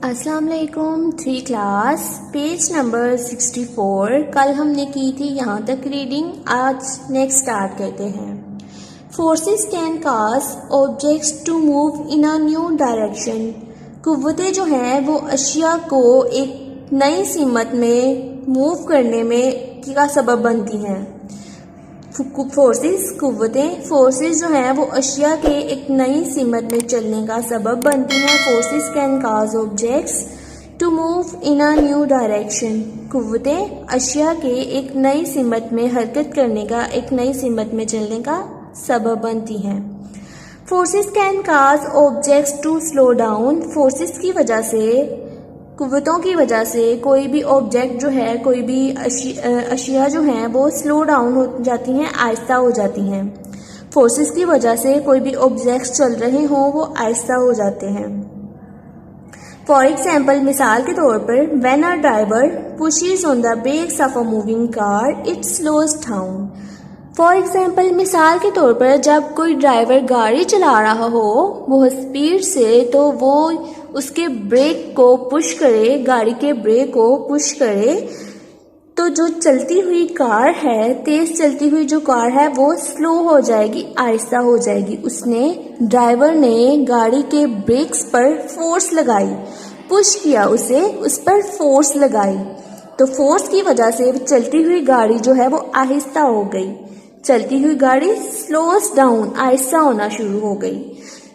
अस्सलाम वालेकुम। 3 class page number 64। कल हमने की थी यहाँ तक रीडिंग, आज नेक्स्ट स्टार्ट करते हैं। Forces can cause objects to move in a new direction. कुव्वतें जो हैं वो अशिया को एक नई सीमत में मूव करने में का सबब बनती हैं। फोर्सेस जो हैं वो अशिया के एक नई सीमत में चलने का सबब बनती हैं। Forces can cause objects to move in a new direction. कुव्वतें अशिया के एक नई सीमत में हरकत करने का, एक नई सीमत में चलने का सबब बनती हैं। Forces can cause objects to slow down. Forces की वजह से, कुव्वतों की वजह से कोई भी ऑब्जेक्ट जो है, कोई भी अशिया जो हैं वो स्लो डाउन हो जाती हैं, आहिस्ता हो जाती हैं। फोर्सेस की वजह से कोई भी ऑब्जेक्ट्स चल रहे हों वो आहिस्ता हो जाते हैं। फॉर एग्जाम्पल, मिसाल के तौर पर, when a driver pushes on the brakes of a moving car it slows down. For example, मिसाल के तौर पर, जब कोई ड्राइवर गाड़ी चला रहा हो बहुत स्पीड से, तो वो उसके ब्रेक को पुश करे, गाड़ी के ब्रेक को पुश करे, तो जो चलती हुई कार है, तेज चलती हुई जो कार है वो स्लो हो जाएगी, आहिस्ता हो जाएगी। ड्राइवर ने गाड़ी के ब्रेक्स पर फोर्स लगाई, पुश किया उसे, उस पर फोर्स लगाई, तो फोर्स की वजह से चलती हुई गाड़ी जो है वो आहिस्ता हो गई। चलती हुई गाड़ी स्लोस डाउन, आहिस्ता होना शुरू हो गई।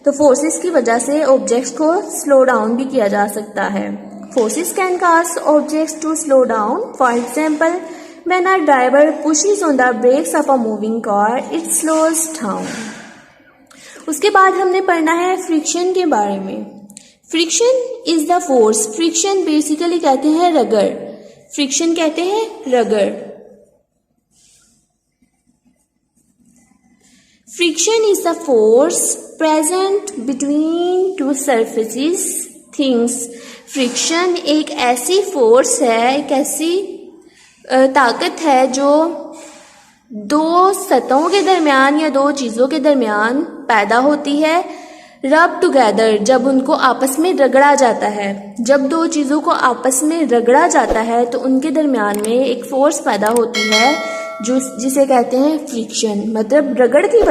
तो फोर्सेस की वजह से ऑब्जेक्ट्स को स्लो डाउन भी किया जा सकता है। Forces can cause objects to slow down. For example, when a driver pushes on the brakes of a moving car it slows down. उसके बाद हमने पढ़ना है फ्रिक्शन के बारे में। Friction is the force. Friction basically कहते हैं रगड़। फ्रिक्शन कहते हैं रगड़। Friction is the force present between two surfaces, things. Friction एक ऐसी फोर्स है, एक ऐसी ताकत है जो दो सतहों के दरमियान या दो चीज़ों के दरमियान पैदा होती है। रब टुगेदर, जब उनको आपस में रगड़ा जाता है, जब दो चीज़ों को आपस में रगड़ा जाता है तो उनके दरमियान में एक फोर्स पैदा होती है जिसे कहते हैं फ्रिक्शन। मतलब रगड़ की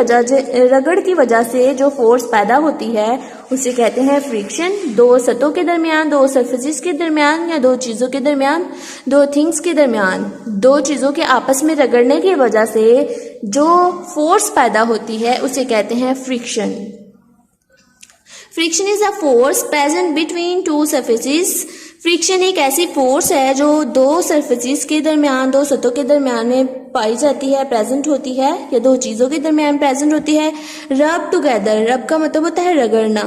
वजह से जो फोर्स पैदा होती है उसे कहते हैं फ्रिक्शन। दो सतहों के दरमियान, दो सरफेसेस के दरमियान या दो चीज़ों के दरमियान, दो थिंग्स के दरमियान, दो चीज़ों के आपस में रगड़ने की वजह से जो फोर्स पैदा होती है उसे कहते हैं friction. Friction is a force present between two surfaces. Friction एक ऐसी फोर्स है जो दो सरफेसेस के दरमियान, दो सतहों के दरमियान में पाई जाती है, प्रेजेंट होती है, या दो चीज़ों के दरमियान प्रेजेंट होती है। रब टुगेदर, रब का मतलब होता है रगड़ना।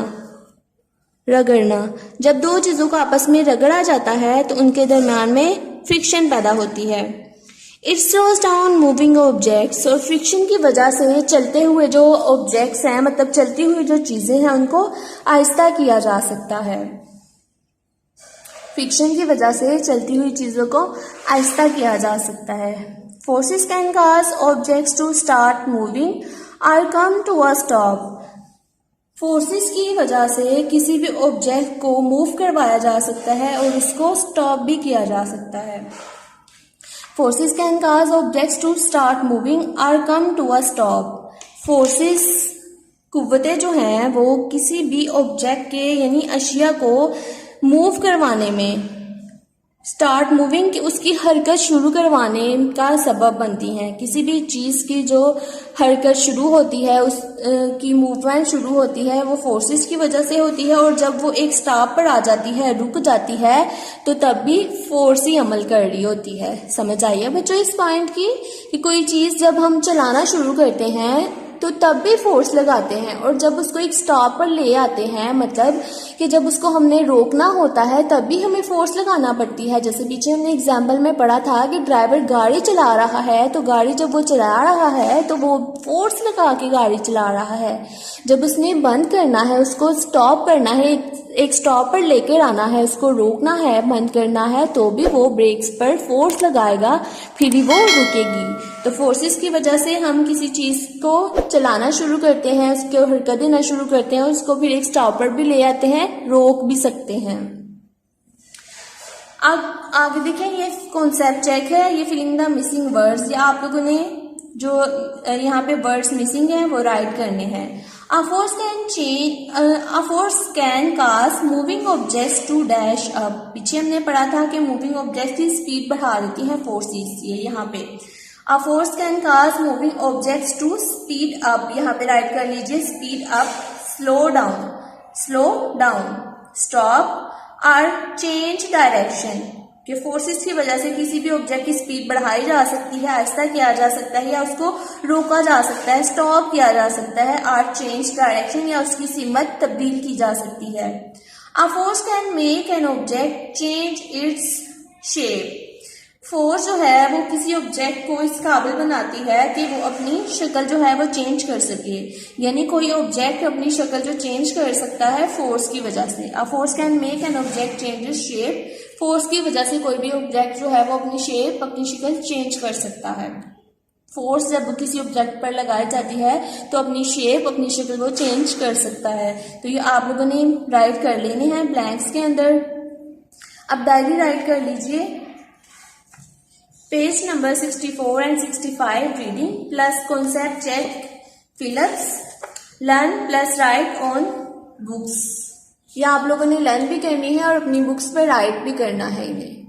रगड़ना, जब दो चीज़ों को आपस में रगड़ा जाता है तो उनके दरमियान में फ्रिक्शन पैदा होती है। It slows down moving objects. और फ्रिक्शन की वजह से चलते हुए जो ऑब्जेक्ट्स हैं, मतलब चलती हुई जो चीज़ें हैं, उनको आहिस्ता किया जा सकता है। फ्रिक्शन की वजह से चलती हुई चीज़ों को आहिस्ता किया जा सकता है। Forces can cause objects to start moving और come to a stop. Forces की वजह से किसी भी ऑब्जेक्ट को मूव करवाया जा सकता है और उसको स्टॉप भी किया जा सकता है। Forces can cause objects to start moving और come to a stop. Forces, कुव्वतें जो हैं वो किसी भी ऑब्जेक्ट के यानी अशिया को मूव करवाने में, स्टार्ट मूविंग, उसकी हरकत शुरू करवाने का सबब बनती हैं। किसी भी चीज़ की जो हरकत शुरू होती है, उस की मूवमेंट शुरू होती है, वो फोर्सेस की वजह से होती है। और जब वो एक स्टॉप पर आ जाती है, रुक जाती है, तो तब भी फोर्स ही अमल कर रही होती है। समझ आइए बच्चों इस पॉइंट की कि कोई चीज़ जब हम चलाना शुरू करते हैं तो तब भी फोर्स लगाते हैं, और जब उसको एक स्टॉप पर ले आते हैं, मतलब कि जब उसको हमने रोकना होता है तब भी हमें फोर्स लगाना पड़ती है। जैसे पीछे हमने एग्जाम्पल में पढ़ा था कि ड्राइवर गाड़ी चला रहा है, तो गाड़ी जब वो चला रहा है तो वो फोर्स लगा के गाड़ी चला रहा है। जब उसने बंद करना है, उसको स्टॉप करना है, एक स्टॉप पर लेकर आना है, उसको रोकना है, बंद करना है, तो भी वो ब्रेक्स पर फोर्स लगाएगा, फिर ही वो रुकेगी। तो फोर्सेस की वजह से हम किसी चीज़ को चलाना शुरू करते हैं, उसको हरकत देना शुरू करते हैं, उसको फिर एक स्टॉप पर भी ले आते हैं, रोक भी सकते हैं। अब आगे देखें, ये कॉन्सेप्ट चेक है, ये फिलिंग द मिसिंग वर्ड्स, या आप लोगों ने जो यहाँ पे वर्ड्स मिसिंग हैं वो राइट करने हैं। A force can cause moving objects to dash up। पीछे हमने पढ़ा था कि मूविंग ऑब्जेक्ट की स्पीड बढ़ा देती है फोर्सेस। ये यहाँ पे A force can cause moving objects to speed up, यहाँ पे राइट कर लीजिए speed up, slow down, stop or change direction। कि फोर्सेस की वजह से किसी भी ऑब्जेक्ट की स्पीड बढ़ाई जा सकती है, आहिस्ता किया जा सकता है, या उसको रोका जा सकता है, स्टॉप किया जा सकता है, और चेंज डायरेक्शन या उसकी सिमत तब्दील की जा सकती है। A force can make an object change its shape. Force जो है वो किसी ऑब्जेक्ट को इस काबिल बनाती है कि वो अपनी शक्ल जो है वो चेंज कर सके, यानी कोई ऑब्जेक्ट अपनी शक्ल जो चेंज कर सकता है फोर्स की वजह से। A force can make an object change its shape. Force की वजह से कोई भी ऑब्जेक्ट जो है वो अपनी शेप, अपनी शक्ल चेंज कर सकता है। फोर्स जब किसी ऑब्जेक्ट पर लगाई जाती है तो अपनी शेप, अपनी शक्ल वो चेंज कर सकता है। तो ये आप लोगों ने राइट कर लेने हैं ब्लैंक्स के अंदर। अब डायरी राइट कर लीजिए, page number 64 and 65 reading plus concept check fill ups, learn plus write on books. ये आप लोगों ने लर्न भी करनी है और अपनी बुक्स पर राइट भी करना है इन्हें।